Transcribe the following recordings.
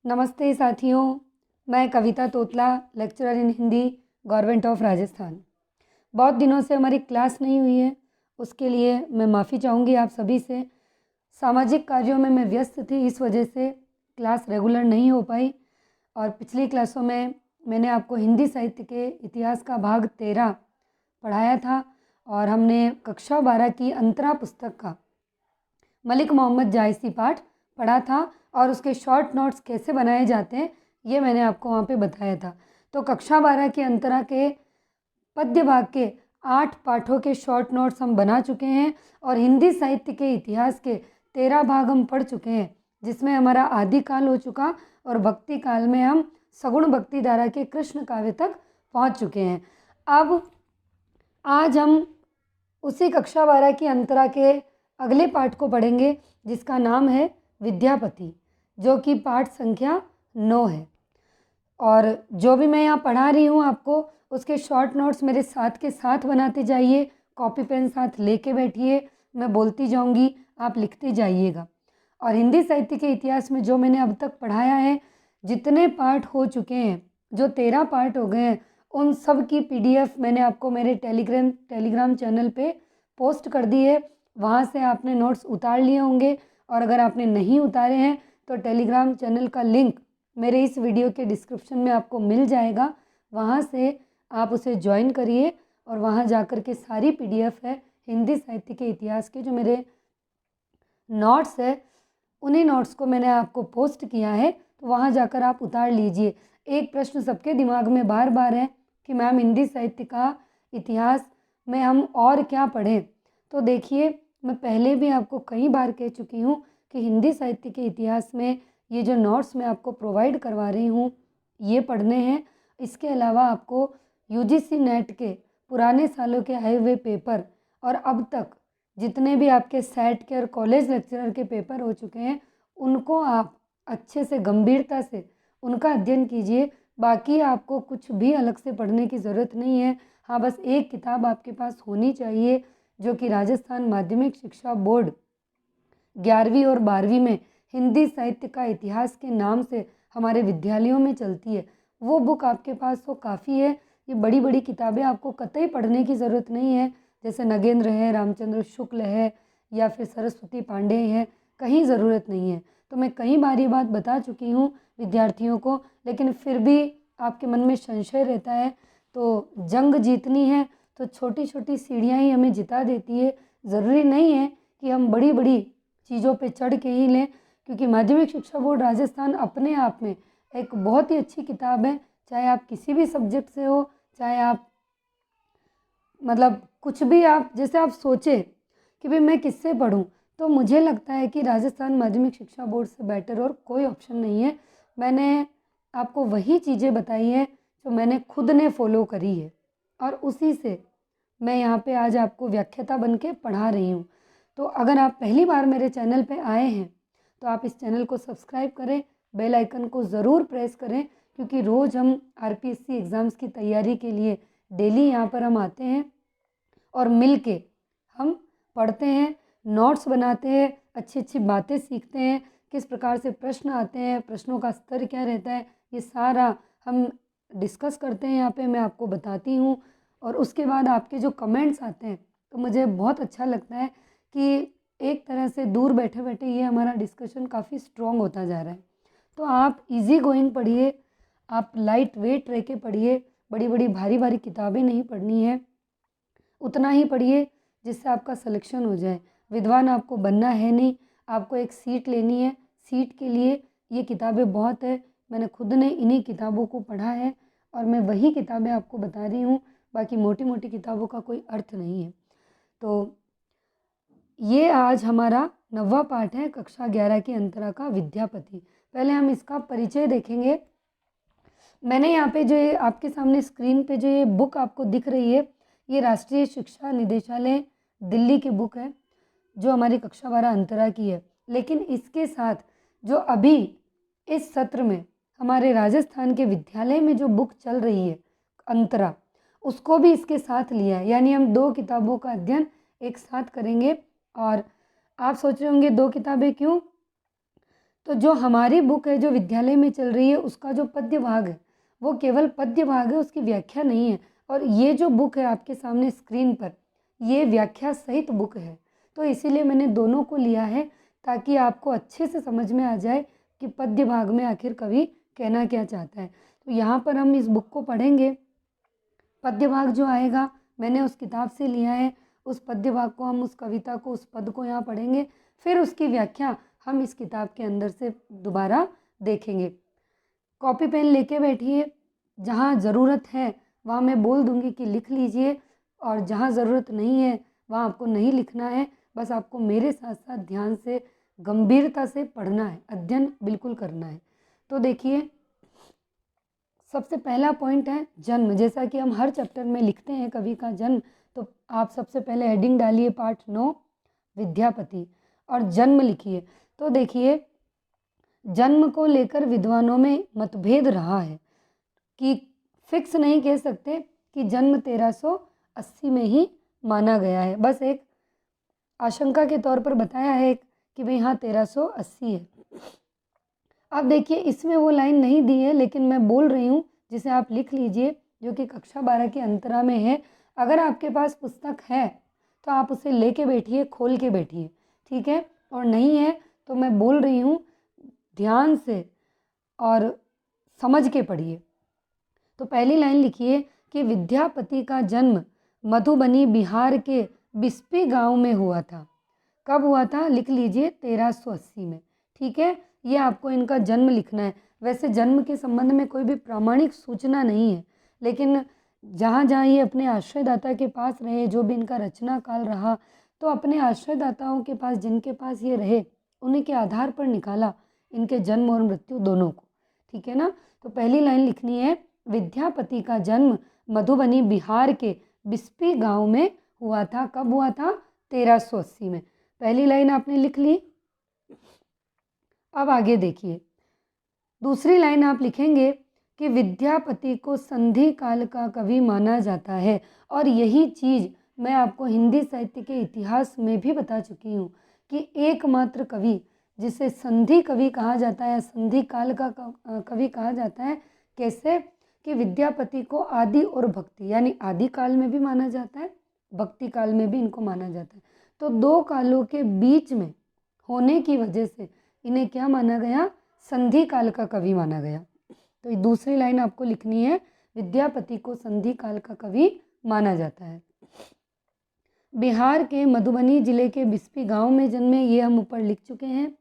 नमस्ते साथियों, मैं Kavita Totla, lecturer in Hindi, government of Rajasthan. बहुत दिनों से हमारी क्लास नहीं हुई है, उसके लिए मैं माफ़ी चाहूँगी आप सभी से। सामाजिक कार्यों में मैं व्यस्त थी, इस वजह से क्लास रेगुलर नहीं हो पाई। और पिछली क्लासों में मैंने आपको हिंदी साहित्य के इतिहास का भाग 13 पढ़ाया था और हमने कक्षा 12 की अंतरा पुस्तक का मलिक मोहम्मद जायसी पाठ पढ़ा था और उसके शॉर्ट नोट्स कैसे बनाए जाते हैं ये मैंने आपको वहाँ पे बताया था। तो कक्षा 12 की अंतरा के पद्य भाग के 8 पाठों के शॉर्ट नोट्स हम बना चुके हैं और हिंदी साहित्य के इतिहास के 13 भाग हम पढ़ चुके हैं, जिसमें हमारा आदिकाल हो चुका और भक्ति काल में हम सगुण भक्ति धारा के कृष्ण काव्य तक पहुँच चुके हैं। अब आज हम उसी कक्षा 12 की अंतरा के अगले पाठ को पढ़ेंगे, जिसका नाम है विद्यापति, जो कि पाठ संख्या 9 है। और जो भी मैं यहाँ पढ़ा रही हूँ आपको, उसके शॉर्ट नोट्स मेरे साथ के साथ बनाते जाइए, कॉपी पेन साथ लेके बैठिए, मैं बोलती जाऊँगी, आप लिखते जाइएगा। और हिंदी साहित्य के इतिहास में जो मैंने अब तक पढ़ाया है, जितने पाठ हो चुके हैं, जो 13 पाठ हो गए हैं, उन सब की PDF मैंने आपको मेरे टेलीग्राम चैनल पे पोस्ट कर दी है। वहाँ से आपने नोट्स उतार लिए होंगे और अगर आपने नहीं उतारे हैं तो टेलीग्राम चैनल का लिंक मेरे इस वीडियो के डिस्क्रिप्शन में आपको मिल जाएगा। वहाँ से आप उसे ज्वाइन करिए और वहाँ जाकर के सारी PDF है हिंदी साहित्य के इतिहास के जो मेरे नोट्स है, उन्हीं नोट्स को मैंने आपको पोस्ट किया है, तो वहाँ जाकर आप उतार लीजिए। एक प्रश्न सबके दिमाग में बार बार है कि मैम हिंदी साहित्य का इतिहास में हम और क्या पढ़ें। तो देखिए, मैं पहले भी आपको कई बार कह चुकी हूँ कि हिंदी साहित्य के इतिहास में ये जो नोट्स मैं आपको प्रोवाइड करवा रही हूँ, ये पढ़ने हैं। इसके अलावा आपको UGC नेट के पुराने सालों के आए हुए पेपर और अब तक जितने भी आपके सेट के और कॉलेज लेक्चरर के पेपर हो चुके हैं, उनको आप अच्छे से गंभीरता से उनका अध्ययन कीजिए। बाकी आपको कुछ भी अलग से पढ़ने की ज़रूरत नहीं है। हाँ, बस एक किताब आपके पास होनी चाहिए, जो कि राजस्थान माध्यमिक शिक्षा बोर्ड 11वीं और 12वीं में हिंदी साहित्य का इतिहास के नाम से हमारे विद्यालयों में चलती है। वो बुक आपके पास हो काफ़ी है। ये बड़ी बड़ी किताबें आपको कतई पढ़ने की ज़रूरत नहीं है, जैसे नगेंद्र है, रामचंद्र शुक्ल है या फिर सरस्वती पांडेय है, कहीं ज़रूरत नहीं है। तो मैं कई बार ये बात बता चुकी हूँ विद्यार्थियों को, लेकिन फिर भी आपके मन में संशय रहता है। तो जंग जीतनी है तो छोटी छोटी सीढ़ियाँ ही हमें जिता देती है। ज़रूरी नहीं है कि हम बड़ी बड़ी चीज़ों पे चढ़ के ही लें, क्योंकि माध्यमिक शिक्षा बोर्ड राजस्थान अपने आप में एक बहुत ही अच्छी किताब है। चाहे आप किसी भी सब्जेक्ट से हो, चाहे आप मतलब कुछ भी आप जैसे आप सोचें कि भाई मैं किससे पढ़ूं, तो मुझे लगता है कि राजस्थान माध्यमिक शिक्षा बोर्ड से बेटर और कोई ऑप्शन नहीं है। मैंने आपको वही चीज़ें बताई हैं जो मैंने खुद ने फॉलो करी है और उसी से मैं यहाँ पे आज आपको व्याख्याता बन के पढ़ा रही हूँ। तो अगर आप पहली बार मेरे चैनल पे आए हैं तो आप इस चैनल को सब्सक्राइब करें, बेल आइकन को ज़रूर प्रेस करें, क्योंकि रोज़ हम RPSC एग्ज़ाम्स की तैयारी के लिए डेली यहाँ पर हम आते हैं और मिल के हम पढ़ते हैं, नोट्स बनाते हैं, अच्छी अच्छी बातें सीखते हैं, किस प्रकार से प्रश्न आते हैं, प्रश्नों का स्तर क्या रहता है, ये सारा हम डिस्कस करते हैं यहाँ पे, मैं आपको बताती हूँ। और उसके बाद आपके जो कमेंट्स आते हैं तो मुझे बहुत अच्छा लगता है कि एक तरह से दूर बैठे बैठे ये हमारा डिस्कशन काफ़ी स्ट्रॉन्ग होता जा रहा है। तो आप इजी गोइंग पढ़िए, आप लाइट वेट रह के पढ़िए, बड़ी बड़ी भारी भारी किताबें नहीं पढ़नी है, उतना ही पढ़िए जिससे आपका सिलेक्शन हो जाए। विद्वान आपको बनना है नहीं, आपको एक सीट लेनी है। सीट के लिए ये किताबें बहुत है, मैंने खुद ने इन्हीं किताबों को पढ़ा है और मैं वही किताबें आपको बता रही हूँ, बाकी मोटी मोटी किताबों का कोई अर्थ नहीं है। तो ये आज हमारा 9वां पाठ है कक्षा 11 की अंतरा का विद्यापति। पहले हम इसका परिचय देखेंगे। मैंने यहाँ पे जो ये आपके सामने स्क्रीन पे जो ये बुक आपको दिख रही है, ये राष्ट्रीय शिक्षा निदेशालय दिल्ली की बुक है, जो हमारी कक्षा 12 अंतरा की है। लेकिन इसके साथ जो अभी इस सत्र में हमारे राजस्थान के विद्यालय में जो बुक चल रही है अंतरा, उसको भी इसके साथ लिया है। यानी हम 2 किताबों का अध्ययन एक साथ करेंगे। और आप सोच रहे होंगे 2 किताबें क्यों? तो जो हमारी बुक है, जो विद्यालय में चल रही है, उसका जो पद्य भाग है वो केवल पद्य भाग है, उसकी व्याख्या नहीं है। और ये जो बुक है आपके सामने स्क्रीन पर, ये व्याख्या सहित बुक है। तो इसीलिए मैंने दोनों को लिया है ताकि आपको अच्छे से समझ में आ जाए कि पद्य भाग में आखिर कवि कहना क्या चाहता है। तो यहाँ पर हम इस बुक को पढ़ेंगे। पद्य भाग जो आएगा मैंने उस किताब से लिया है, उस पद्य भाग को हम, उस कविता को, उस पद को यहाँ पढ़ेंगे, फिर उसकी व्याख्या हम इस किताब के अंदर से दोबारा देखेंगे। कॉपी पेन लेके बैठिए, जहाँ ज़रूरत है वहाँ मैं बोल दूँगी कि लिख लीजिए, और जहाँ ज़रूरत नहीं है वहाँ आपको नहीं लिखना है। बस आपको मेरे साथ साथ ध्यान से, गंभीरता से पढ़ना है, अध्ययन बिल्कुल करना है। तो देखिए, सबसे पहला पॉइंट है जन्म। जैसा कि हम हर चैप्टर में लिखते हैं कवि का जन्म, तो आप सबसे पहले हेडिंग डालिए पाठ 9 विद्यापति, और जन्म लिखिए। तो देखिए, जन्म को लेकर विद्वानों में मतभेद रहा है कि फिक्स नहीं कह सकते कि जन्म 1380 में ही माना गया है। बस एक आशंका के तौर पर बताया है कि भाई हाँ 1380 है। अब देखिए, इसमें वो लाइन नहीं दी है, लेकिन मैं बोल रही हूँ, जिसे आप लिख लीजिए, जो कि कक्षा 12 के अंतरा में है। अगर आपके पास पुस्तक है तो आप उसे लेके बैठिए, खोल के बैठिए, ठीक है। और नहीं है तो मैं बोल रही हूँ, ध्यान से और समझ के पढ़िए। तो पहली लाइन लिखिए कि विद्यापति का जन्म मधुबनी बिहार के बिस्पी गांव में हुआ था। कब हुआ था? लिख लीजिए 1380 में, ठीक है। ये आपको इनका जन्म लिखना है। वैसे जन्म के संबंध में कोई भी प्रामाणिक सूचना नहीं है, लेकिन जहाँ जहाँ ये अपने आश्रयदाता के पास रहे, जो भी इनका रचना काल रहा, तो अपने आश्रयदाताओं के पास, जिनके पास ये रहे, उन्हीं के आधार पर निकाला इनके जन्म और मृत्यु दोनों को, ठीक है ना। तो पहली लाइन लिखनी है, विद्यापति का जन्म मधुबनी बिहार के बिस्पी गांव में हुआ था। कब हुआ था? 1380 में। पहली लाइन आपने लिख ली। अब आगे देखिए, दूसरी लाइन आप लिखेंगे कि विद्यापति को संधि काल का कवि माना जाता है। और यही चीज़ मैं आपको हिंदी साहित्य के इतिहास में भी बता चुकी हूँ कि एकमात्र कवि जिसे संधि कवि कहा जाता है, संधि काल का कवि कहा जाता है, कैसे कि विद्यापति को आदि और भक्ति, यानी आदि काल में भी माना जाता है, भक्ति काल में भी इनको माना जाता है। तो दो कालों के बीच में होने की वजह से इन्हें क्या माना गया? संधि काल का कवि माना गया। तो ये दूसरी लाइन आपको लिखनी है, विद्यापति को संधि काल का कवि माना जाता है। बिहार के मधुबनी जिले के बिस्पी गांव में जन्मे, ये हम ऊपर लिख चुके हैं।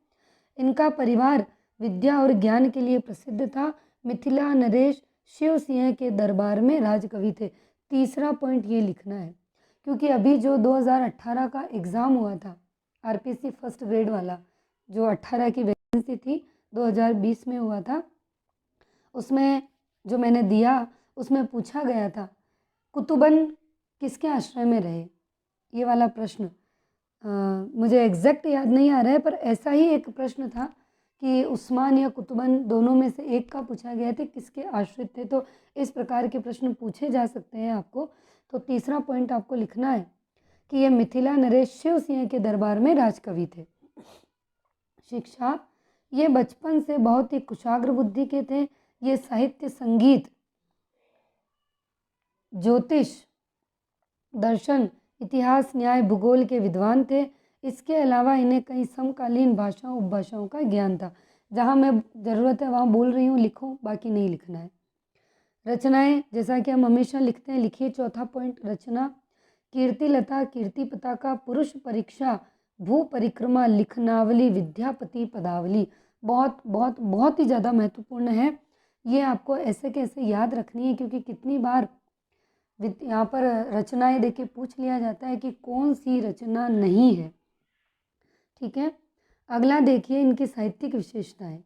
इनका परिवार विद्या और ज्ञान के लिए प्रसिद्ध था। मिथिला नरेश शिव सिंह के दरबार में राजकवि थे। तीसरा पॉइंट ये लिखना है, क्योंकि अभी जो 2018 का एग्ज़ाम हुआ था, आरपीसी फर्स्ट ग्रेड वाला, जो 18 की वैकेंसी थी, 2020 में हुआ था, उसमें जो मैंने दिया उसमें पूछा गया था कुतुबन किसके आश्रय में रहे, ये वाला प्रश्न। मुझे एग्जैक्ट याद नहीं आ रहा है, पर ऐसा ही एक प्रश्न था कि उस्मान या कुतुबन दोनों में से एक का पूछा गया था, किसके आश्रित थे। तो इस प्रकार के प्रश्न पूछे जा सकते हैं आपको। तो तीसरा पॉइंट आपको लिखना है कि ये मिथिला नरेश शिव सिंह के दरबार में राजकवि थे। शिक्षा, ये बचपन से बहुत ही कुशाग्र बुद्धि के थे। ये साहित्य, संगीत, ज्योतिष, दर्शन, इतिहास, न्याय, भूगोल के विद्वान थे। इसके अलावा इन्हें कई समकालीन भाषाओं, उपभाषाओं का ज्ञान था। जहाँ मैं ज़रूरत है वहाँ बोल रही हूँ, लिखो, बाकी नहीं लिखना है। रचनाएं, जैसा कि हम हमेशा लिखते हैं, लिखिए चौथा पॉइंट, रचना। कीर्तिलता, कीर्ति पताका, पुरुष परीक्षा, भू परिक्रमा, लिखनावली, विद्यापति पदावली। बहुत बहुत बहुत ही ज़्यादा महत्वपूर्ण है। ये आपको ऐसे कैसे याद रखनी है, क्योंकि कितनी बार यहाँ पर रचनाएं देके पूछ लिया जाता है कि कौन सी रचना नहीं है, ठीक है। अगला देखिए, इनकी साहित्यिक विशेषताएं।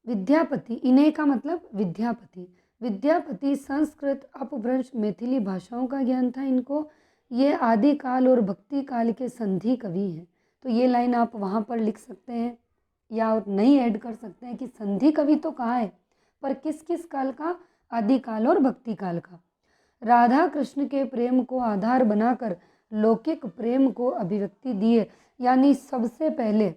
विद्यापति, इन्हें का मतलब विद्यापति। विद्यापति संस्कृत, अपभ्रंश, मैथिली भाषाओं का ज्ञान था इनको। ये आदि काल और भक्ति काल के संधि कवि हैं। तो ये लाइन आप वहाँ पर लिख सकते हैं, या नहीं ऐड कर सकते हैं कि संधि कवि तो कहा है, पर किस किस काल का? आदि काल और भक्ति काल का। राधा कृष्ण के प्रेम को आधार बनाकर लौकिक प्रेम को अभिव्यक्ति दी है। यानी सबसे पहले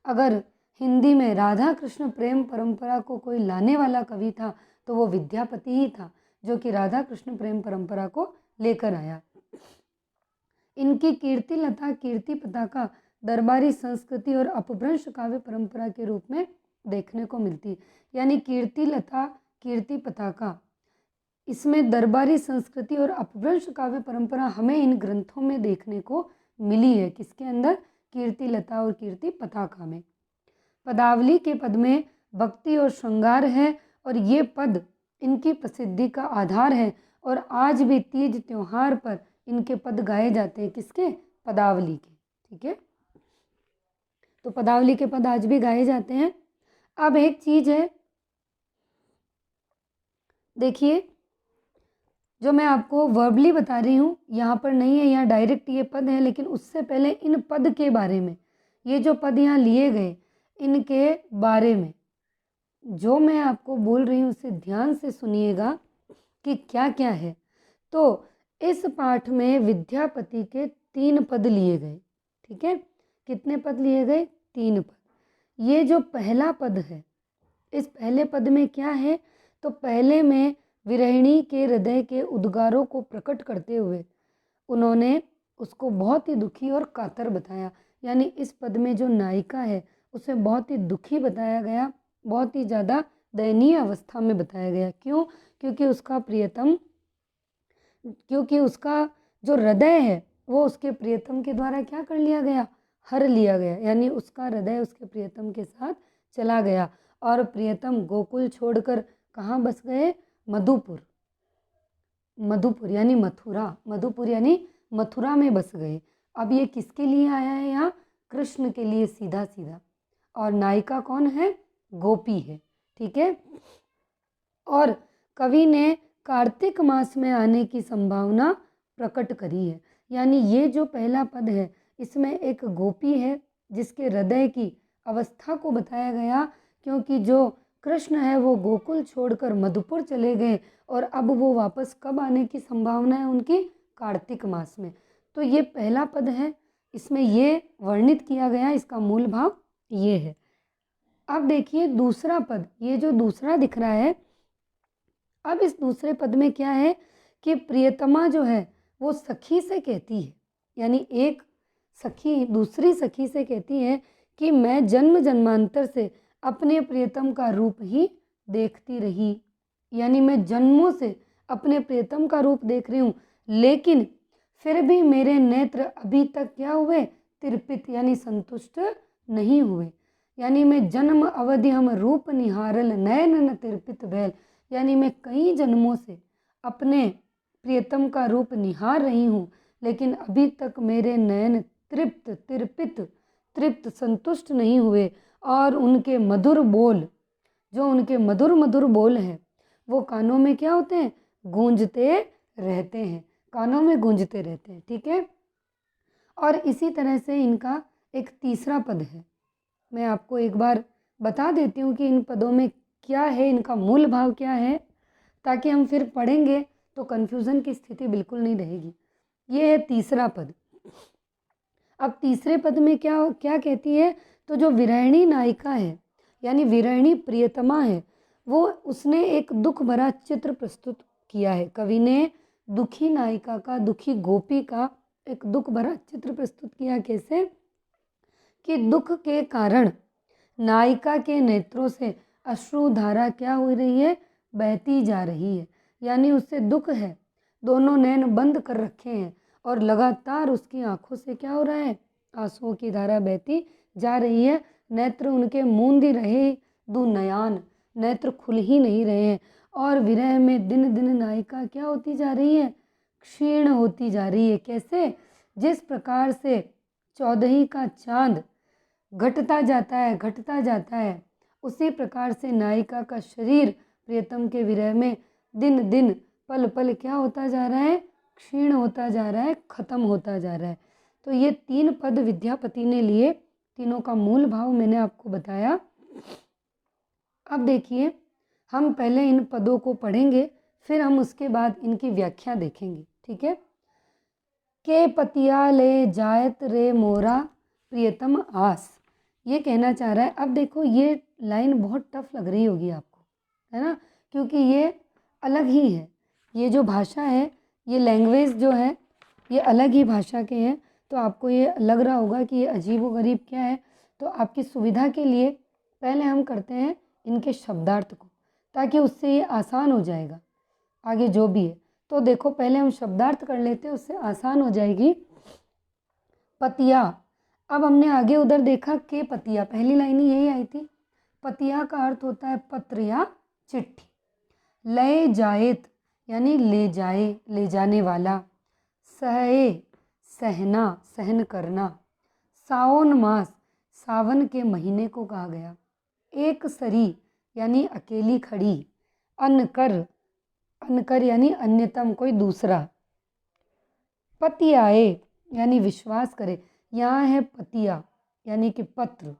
अगर हिंदी में राधा कृष्ण प्रेम परंपरा को कोई लाने वाला कवि था तो वो विद्यापति ही था, जो कि राधा कृष्ण प्रेम परंपरा को लेकर आया। इनकी कीर्ति लता कीर्ति पताका दरबारी संस्कृति और अपभ्रंश काव्य परंपरा के रूप में देखने को मिलती। यानी कीर्ति लता कीर्ति पताका, इसमें दरबारी संस्कृति और अपभ्रंश काव्य परंपरा हमें इन ग्रंथों में देखने को मिली है। किसके अंदर? कीर्ति लता और कीर्ति पताका में। पदावली के पद में भक्ति और श्रृंगार है और ये पद इनकी प्रसिद्धि का आधार है और आज भी तीज त्योहार पर इनके पद गाए जाते हैं। किसके? पदावली के। ठीक है, तो पदावली के पद आज भी गाए जाते हैं। अब एक चीज है, देखिए जो मैं आपको वर्बली बता रही हूँ यहाँ पर नहीं है, यहाँ डायरेक्ट ये पद है, लेकिन उससे पहले इन पद के बारे में, ये जो पद यहाँ लिए गए इनके बारे में जो मैं आपको बोल रही हूँ उसे ध्यान से सुनिएगा कि क्या क्या है। तो इस पाठ में विद्यापति के 3 पद लिए गए। ठीक है, कितने पद लिए गए? 3 पद। ये जो पहला पद है, इस पहले पद में क्या है? तो पहले में विरहिणी के हृदय के उद्गारों को प्रकट करते हुए उन्होंने उसको बहुत ही दुखी और कातर बताया। यानी इस पद में जो नायिका है उसे बहुत ही दुखी बताया गया, बहुत ही ज़्यादा दयनीय अवस्था में बताया गया। क्यों? क्योंकि उसका जो हृदय है वो उसके प्रियतम के द्वारा क्या कर लिया गया? हर लिया गया। यानी उसका हृदय उसके प्रियतम के साथ चला गया और प्रियतम गोकुल छोड़कर कहाँ बस गए? मधुपुर यानी मथुरा, मधुपुर यानी मथुरा में बस गए। अब ये किसके लिए आया है यहाँ? कृष्ण के लिए सीधा सीधा। और नायिका कौन है? गोपी है। ठीक है, और कवि ने कार्तिक मास में आने की संभावना प्रकट करी है। यानी ये जो पहला पद है इसमें एक गोपी है जिसके हृदय की अवस्था को बताया गया, क्योंकि जो कृष्ण है वो गोकुल छोड़कर मधुपुर चले गए और अब वो वापस कब आने की संभावना है उनकी? कार्तिक मास में। तो ये पहला पद है, इसमें ये वर्णित किया गया, इसका मूल भाव ये है। अब देखिए दूसरा पद, ये जो दूसरा दिख रहा है, अब इस दूसरे पद में क्या है कि प्रियतमा जो है वो सखी से कहती है, यानी एक सखी दूसरी सखी से कहती है कि मैं जन्म जन्मांतर से अपने प्रियतम का रूप ही देखती रही। यानी मैं जन्मों से अपने प्रियतम का रूप देख रही हूँ, लेकिन फिर भी मेरे नेत्र अभी तक क्या हुए? तिरपित, यानी संतुष्ट नहीं हुए। यानी मैं जन्म अवधि हम रूप निहारल नयन न तिरपित भैल। यानी मैं कई जन्मों से अपने प्रियतम का रूप निहार रही हूँ, लेकिन अभी तक मेरे नयन तृप्त संतुष्ट नहीं हुए। और उनके मधुर बोल, जो उनके मधुर बोल हैं वो कानों में क्या होते हैं? गूंजते रहते हैं, कानों में गूंजते रहते हैं। ठीक है, और इसी तरह से इनका एक तीसरा पद है, मैं आपको एक बार बता देती हूँ कि इन पदों में क्या है, इनका मूल भाव क्या है, ताकि हम फिर पढ़ेंगे तो कन्फ्यूज़न की स्थिति बिल्कुल नहीं रहेगी। ये है तीसरा पद। अब तीसरे पद में क्या क्या कहती है? तो जो विरहिणी नायिका है यानी विरहिणी प्रियतमा है, वो उसने एक दुख भरा चित्र प्रस्तुत किया है। कवि ने दुखी नायिका का, दुखी गोपी का एक दुख भरा चित्र प्रस्तुत किया। कैसे? कि दुख के कारण नायिका के नेत्रों से अश्रुधारा क्या हो रही है? बहती जा रही है। यानी उससे दुख है, दोनों नैन बंद कर रखे हैं और लगातार उसकी आंखों से क्या हो रहा है? आंसुओं की धारा बहती जा रही है। नेत्र उनके मूंद ही रहे दो नयान, नेत्र खुल ही नहीं रहे हैं। और विरह में दिन दिन नायिका क्या होती जा रही है? क्षीण होती जा रही है। कैसे? जिस प्रकार से 14 का चांद घटता जाता है, उसी प्रकार से नायिका का शरीर प्रियतम के विरह में दिन दिन पल पल क्या होता जा रहा है? क्षीण होता जा रहा है, खत्म होता जा रहा है। तो ये 3 पद विद्यापति ने लिए, तीनों का मूल भाव मैंने आपको बताया। अब देखिए, हम पहले इन पदों को पढ़ेंगे, फिर हम उसके बाद इनकी व्याख्या देखेंगे। ठीक है। के पतिया ले जायत रे मोरा प्रियतम आस, ये कहना चाह रहा है। अब देखो ये लाइन बहुत टफ लग रही होगी आपको, है ना, क्योंकि ये अलग ही है। ये जो भाषा है, ये लैंग्वेज जो है, ये अलग ही भाषा के हैं। तो आपको ये लग रहा होगा कि ये अजीबोगरीब क्या है। तो आपकी सुविधा के लिए पहले हम करते हैं इनके शब्दार्थ को, ताकि उससे ये आसान हो जाएगा आगे जो भी है। तो देखो पहले हम शब्दार्थ कर लेते हैं, उससे आसान हो जाएगी। पतिया, अब हमने आगे उधर देखा के पतिया, पहली लाइन ही यही आई थी। पतिया का अर्थ होता है पत्र या चिट्ठी। लय जायत यानी ले जाए, ले जाने वाला। सहे, सहना, सहन करना। सावन मास, सावन के महीने को कहा गया। एक सरी यानी अकेली खड़ी। अनकर, अनकर यानी अन्यतम, कोई दूसरा। पतियाए यानी विश्वास करे। यहाँ है पतिया यानी कि पत्र,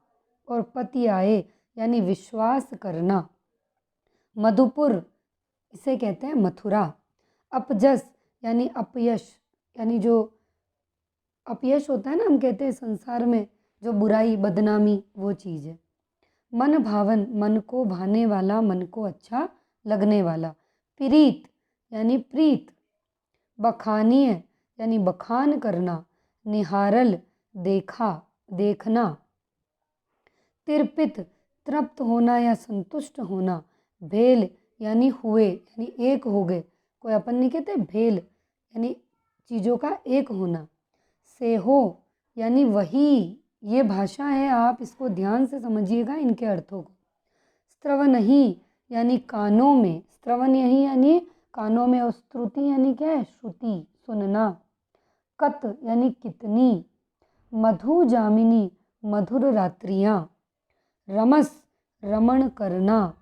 और पतियाए यानी विश्वास करना। मधुपुर, इसे कहते हैं मथुरा। अपजस यानी अपयश, यानी जो अपयश होता है ना, हम कहते हैं संसार में जो बुराई, बदनामी, वो चीज़ है। मन भावन, मन को भाने वाला, मन को अच्छा लगने वाला। प्रीत यानी प्रीत। बखानीय यानी बखान करना। निहारल, देखा, देखना। तिरपित, तृप्त होना या संतुष्ट होना। भेल यानी हुए, यानी एक हो गए। कोई अपन नहीं कहते भेल, यानी चीज़ों का एक होना। सेहो यानी वही, ये भाषा है, आप इसको ध्यान से समझिएगा इनके अर्थों को। स्त्रवनहि यानी कानों में, स्त्रवन यही यानी कानों में, और श्रुति यानी क्या है, श्रुति, सुनना। कत यानी कितनी। मधु जामिनी, मधुर रात्रियाँ। रमस, रमण करना।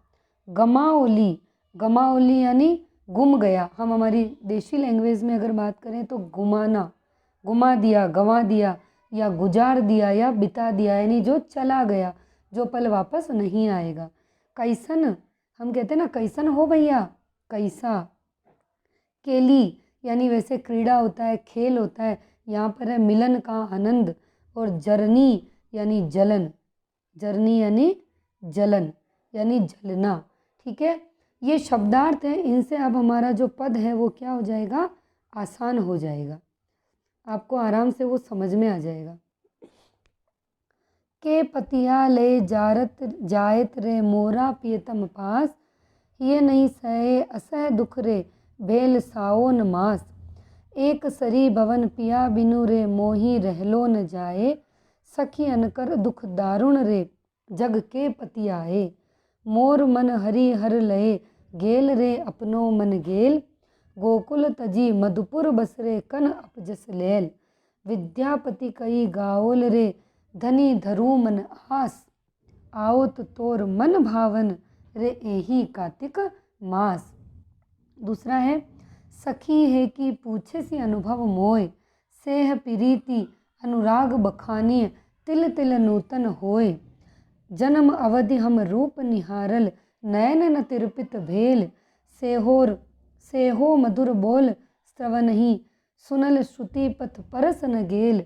गमाओली, गमाओली यानी गुम गया। हम हमारी देशी लैंग्वेज में अगर बात करें तो गुमाना, गुमा दिया, गंवा दिया, या गुजार दिया, या बिता दिया, यानी जो चला गया, जो पल वापस नहीं आएगा। कैसन, हम कहते हैं ना कैसन हो भैया, कैसा। केली यानी वैसे क्रीड़ा होता है, खेल होता है, यहाँ पर है मिलन का आनंद। और जरनी यानी जलन, जरनी यानी जलन, यानी जलना। ठीक है, ये शब्दार्थ है। इनसे अब हमारा जो पद है वो क्या हो जाएगा, आसान हो जाएगा, आपको आराम से वो समझ में आ जाएगा। के पतिया ले जारत जायत रे मोरा पियतम पास। ये नहीं सहे असह दुख रे भेल साओन मास। एक सरी भवन पिया बिनु रे मोही रहलो न जाए। सखी अनकर दुख दारुण रे जग के पतियाए। मोर मन हरि हर लये गेल रे अपनो मन गेल। गोकुल तजी मधुपुर बसरे कन अपजस लेल। विद्यापति कई गाओल रे धनी धरू मन आस। आओत तोर मन भावन रे एही कार्तिक मास। दूसरा है सखी है कि पूछे सी अनुभव मोय। सेह प्रीति अनुराग बखानिय तिल तिल नूतन होय। जन्म अवधि हम रूप निहारल नयन न तिरपित भेल। सेहोर सेहो मधुर बोल स्त्रवनहि सुनल श्रुति पथ परस न गेल।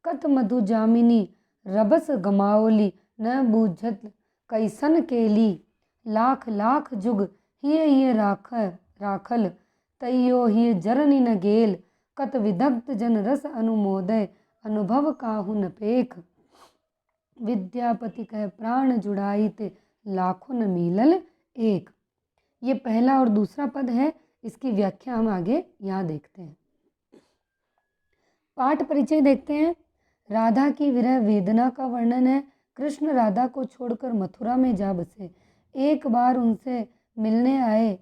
कत मधु जामिनी रबस गमाओली न बूझत कैसन केली। लाख लाख जुग हिय राखल तैयो हिय जरनि न गेल। कत विदग्ध जन रस अनुमोदय अनुभव काहु न पेख। विद्यापति कह प्राण जुड़ाई ते लाखों न मिलल एक। ये पहला और दूसरा पद है, इसकी व्याख्या हम आगे यहाँ देखते हैं। पाठ परिचय देखते हैं। राधा की विरह वेदना का वर्णन है। कृष्ण राधा को छोड़कर मथुरा में जा बसे। एक बार उनसे मिलने आए,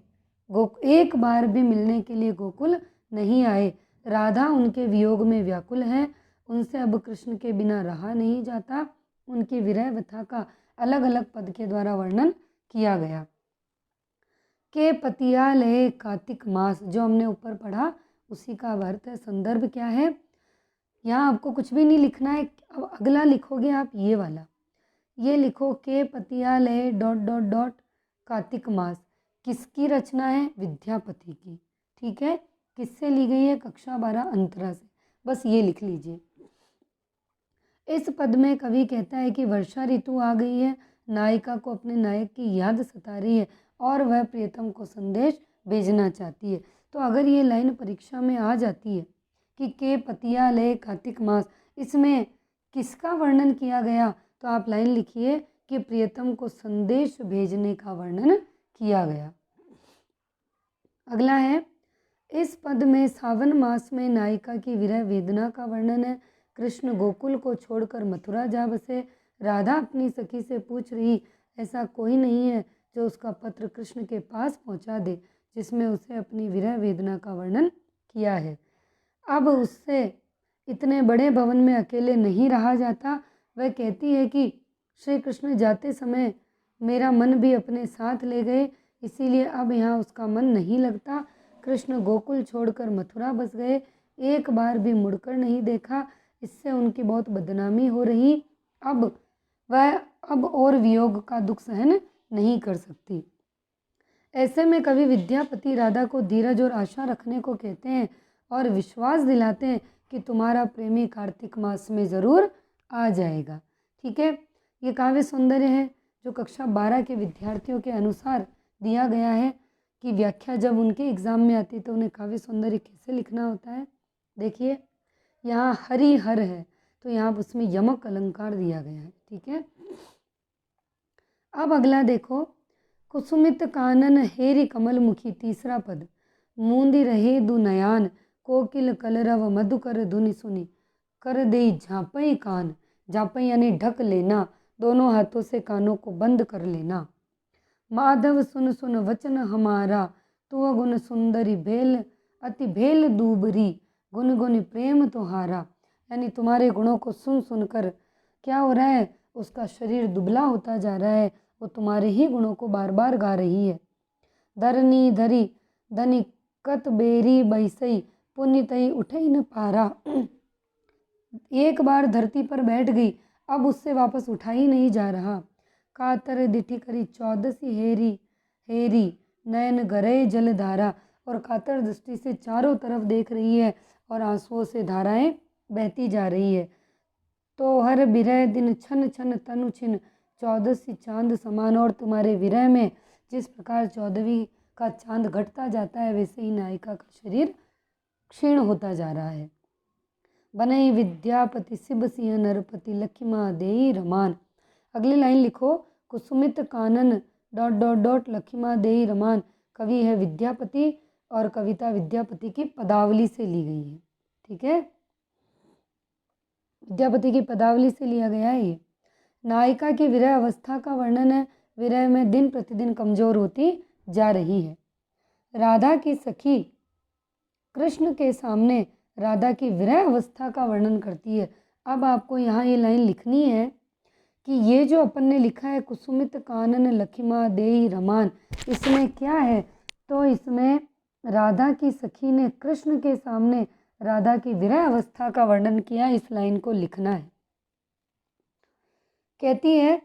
एक बार भी मिलने के लिए गोकुल नहीं आए। राधा उनके वियोग में व्याकुल है, उनसे अब कृष्ण के बिना रहा नहीं जाता। उनकी विरह व्यथा का अलग अलग पद के द्वारा वर्णन किया गया। के पतियालय कार्तिक मास, जो हमने ऊपर पढ़ा उसी का अर्थ है। संदर्भ क्या है, यहाँ आपको कुछ भी नहीं लिखना है। अब अगला लिखोगे आप ये वाला, ये लिखो के पतियालय डॉट डॉट डॉट कार्तिक मास। किसकी रचना है, विद्यापति की। ठीक है, किससे ली गई है, कक्षा 12 अंतरा से। बस ये लिख लीजिए। इस पद में कवि कहता है कि वर्षा ऋतु आ गई है, नायिका को अपने नायक की याद सता रही है और वह प्रियतम को संदेश भेजना चाहती है। तो अगर ये लाइन परीक्षा में आ जाती है कि के पतिया ले कार्तिक मास, इसमें किसका वर्णन किया गया, तो आप लाइन लिखिए कि प्रियतम को संदेश भेजने का वर्णन किया गया। अगला है, इस पद में सावन मास में नायिका की विरह वेदना का वर्णन है। कृष्ण गोकुल को छोड़कर मथुरा जा बसे। राधा अपनी सखी से पूछ रही, ऐसा कोई नहीं है जो उसका पत्र कृष्ण के पास पहुंचा दे, जिसमें उसे अपनी विरह वेदना का वर्णन किया है। अब उससे इतने बड़े भवन में अकेले नहीं रहा जाता। वह कहती है कि श्री कृष्ण जाते समय मेरा मन भी अपने साथ ले गए, इसीलिए अब यहाँ उसका मन नहीं लगता। कृष्ण गोकुल छोड़कर मथुरा बस गए, एक बार भी मुड़कर नहीं देखा, इससे उनकी बहुत बदनामी हो रही। अब वह और वियोग का दुख सहन नहीं कर सकती। ऐसे में कवि विद्यापति राधा को धीरज और आशा रखने को कहते हैं और विश्वास दिलाते हैं कि तुम्हारा प्रेमी कार्तिक मास में ज़रूर आ जाएगा। ठीक है, ये काव्य सौंदर्य है जो कक्षा 12 के विद्यार्थियों के अनुसार दिया गया है कि व्याख्या जब उनके एग्ज़ाम में आती है तो उन्हें काव्य सौंदर्य कैसे लिखना होता है। देखिए, यहाँ हरि हर है तो यहाँ उसमें यमक अलंकार दिया गया है। ठीक है, अब अगला देखो, कुसुमित कानन हेरी कमल मुखी, तीसरा पद। मूंदी रहे दु नयान, कोकिल कलरव मधुकर धुनि सुनी, कर दे झापई कान। झापई यानी ढक लेना, दोनों हाथों से कानों को बंद कर लेना। माधव सुन सुन वचन हमारा, तू गुण सुंदरी भेल अति भेल दूबरी, गुन गुन प्रेम तुम्हारा। यानी तुम्हारे गुणों को सुन सुनकर क्या हो रहा है, उसका शरीर दुबला होता जा रहा है, वो तुम्हारे ही गुणों को बार बार गा रही है। धरनी धरी धनी कत बेरी बैसई, पुण्य तई उठई न पारा। एक बार धरती पर बैठ गई, अब उससे वापस उठा ही नहीं जा रहा। कातर दिठी करी चौदसी हेरी हेरी, नयन गरे जलधारा। और कातर दृष्टि से चारों तरफ देख रही है और आंसुओं से धाराएं बहती जा रही है। तो हर बिरह दिन छन छन तनु छिन, चौदसी चांद समान। और तुम्हारे विरह में जिस प्रकार 14वीं का चांद घटता जाता है, वैसे ही नायिका का शरीर क्षीण होता जा रहा है। बनई विद्यापति शिव सिंह नरपति, लखिमा देई रमान। अगली लाइन लिखो, कुसुमित कानन डॉट डॉट डॉट लखिमा देई रमान। कवि है विद्यापति और कविता विद्यापति की पदावली से ली गई है। ठीक है, विद्यापति की पदावली से लिया गया है ये। नायिका की विरह अवस्था का वर्णन है। विरह में दिन प्रतिदिन कमजोर होती जा रही है। राधा की सखी कृष्ण के सामने राधा की विरह अवस्था का वर्णन करती है। अब आपको यहाँ ये लाइन लिखनी है कि ये जो अपन ने लिखा है कुसुमित कानन लखिमा देई रमान, इसमें क्या है, तो इसमें राधा की सखी ने कृष्ण के सामने राधा की विरह अवस्था का वर्णन किया। इस लाइन को लिखना है। कहती है,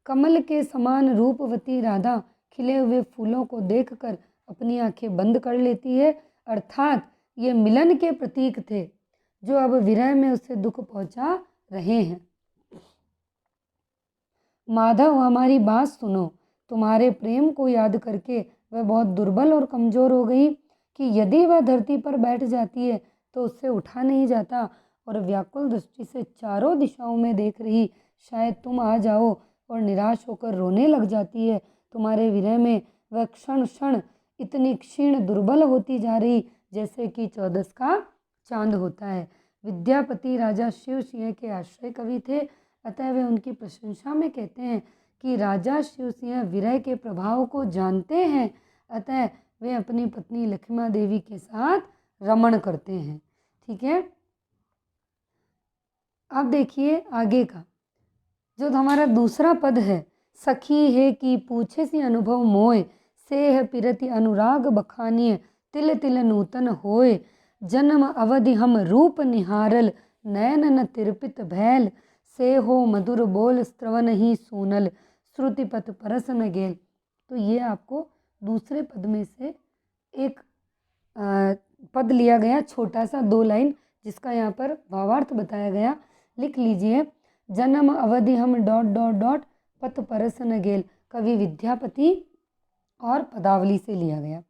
कमल के समान रूपवती राधा खिले हुए फूलों को देखकर अपनी आंखें बंद कर लेती है, अर्थात ये मिलन के प्रतीक थे जो अब विरह में उसे दुख पहुंचा रहे हैं। माधव हमारी बात सुनो, तुम्हारे प्रेम को याद करके वह बहुत दुर्बल और कमज़ोर हो गई कि यदि वह धरती पर बैठ जाती है तो उससे उठा नहीं जाता और व्याकुल दृष्टि से चारों दिशाओं में देख रही, शायद तुम आ जाओ, और निराश होकर रोने लग जाती है। तुम्हारे विरह में वह क्षण क्षण इतनी क्षीण दुर्बल होती जा रही जैसे कि 14 का चांद होता है। विद्यापति राजा शिव सिंह के आश्रय कवि थे, अतः वे उनकी प्रशंसा में कहते हैं कि राजा शिव सिंह विरह के प्रभाव को जानते हैं, अतः वे अपनी पत्नी लक्ष्मा देवी के साथ रमण करते हैं। ठीक है, अब देखिए आगे का जो हमारा दूसरा पद है, सखी है कि पूछे सी अनुभव मोय, से है पिरति अनुराग बखानिय, तिल तिल नूतन होय, जन्म अवधि हम रूप निहारल, नयन न तिरपित भैल, से हो मधुर बोल स्त्रवन ही सूनल, श्रुति पथ परस न गेल। तो ये आपको दूसरे पद में से एक पद लिया गया, छोटा सा 2 लाइन, जिसका यहाँ पर भावार्थ बताया गया। लिख लीजिए, जन्म अवधि हम डॉट डॉट डॉट पत परस न गेल। कवि विद्यापति और पदावली से लिया गया।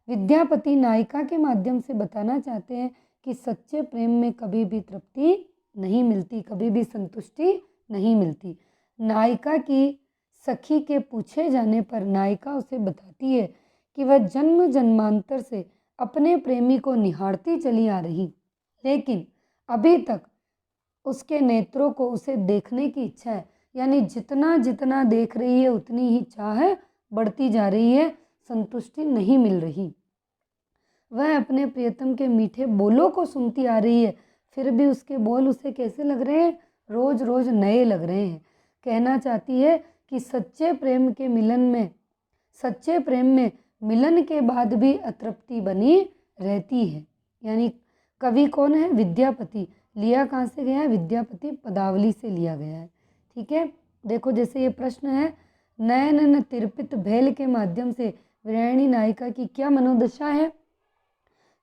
विद्यापति नायिका के माध्यम से बताना चाहते हैं कि सच्चे प्रेम में कभी भी तृप्ति नहीं मिलती, कभी भी संतुष्टि नहीं मिलती। नायिका की सखी के पूछे जाने पर नायिका उसे बताती है कि वह जन्म जन्मांतर से अपने प्रेमी को निहारती चली आ रही, लेकिन अभी तक उसके नेत्रों को उसे देखने की इच्छा है। यानी जितना जितना देख रही है उतनी ही चाह बढ़ती जा रही है, संतुष्टि नहीं मिल रही। वह अपने प्रियतम के मीठे बोलों को सुनती आ रही है, फिर भी उसके बोल उसे कैसे लग रहे हैं? रोज रोज नए लग रहे हैं। कहना चाहती है कि सच्चे प्रेम में मिलन के बाद भी अतृप्ति बनी रहती है। यानी कवि कौन है? विद्यापति। लिया कहाँ से गया है? विद्यापति पदावली से लिया गया है। ठीक है, देखो जैसे ये प्रश्न है, नयन न तिरपित भेल के माध्यम से विरहिणी नायिका की क्या मनोदशा है?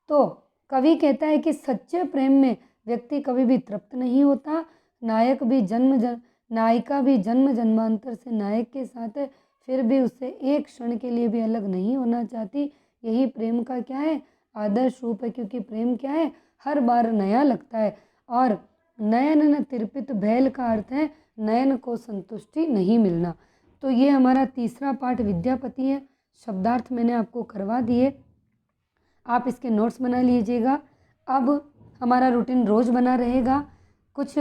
तो कवि कहता है कि सच्चे प्रेम में व्यक्ति कभी भी तृप्त नहीं होता। नायिका भी जन्म जन्मांतर से नायक के साथ है, फिर भी उससे एक क्षण के लिए भी अलग नहीं होना चाहती। यही प्रेम का क्या है? आदर्श रूप है, क्योंकि प्रेम क्या है? हर बार नया लगता है। और नयन न तिरपित भैल का अर्थ है नयन को संतुष्टि नहीं मिलना। तो ये हमारा तीसरा पाठ विद्यापति है। शब्दार्थ मैंने आपको करवा दिए, आप इसके नोट्स बना लीजिएगा। अब हमारा रूटीन रोज़ बना रहेगा। कुछ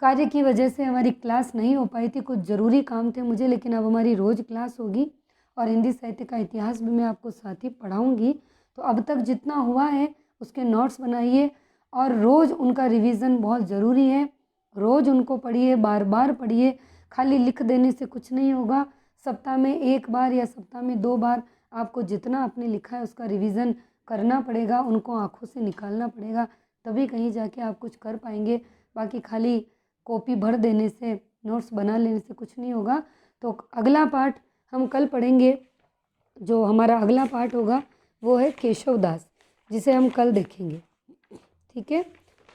कार्य की वजह से हमारी क्लास नहीं हो पाई थी, कुछ ज़रूरी काम थे मुझे, लेकिन अब हमारी रोज़ क्लास होगी और हिंदी साहित्य का इतिहास भी मैं आपको साथ ही पढ़ाऊँगी। तो अब तक जितना हुआ है उसके नोट्स बनाइए और रोज़ उनका रिवीजन बहुत ज़रूरी है। रोज़ उनको पढ़िए, बार बार पढ़िए। खाली लिख देने से कुछ नहीं होगा। सप्ताह में 1 बार या सप्ताह में 2 बार आपको जितना आपने लिखा है उसका रिवीजन करना पड़ेगा, उनको आँखों से निकालना पड़ेगा, तभी कहीं जाके आप कुछ कर पाएंगे। बाकी खाली कॉपी भर देने से, नोट्स बना लेने से कुछ नहीं होगा। तो अगला पाठ हम कल पढ़ेंगे। जो हमारा अगला पाठ होगा वो है केशव दास, जिसे हम कल देखेंगे। ठीक है,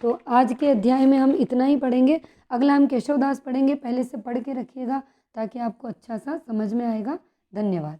तो आज के अध्याय में हम इतना ही पढ़ेंगे। अगला हम केशव दास पढ़ेंगे। पहले से पढ़ के रखिएगा ताकि आपको अच्छा सा समझ में आएगा। धन्यवाद।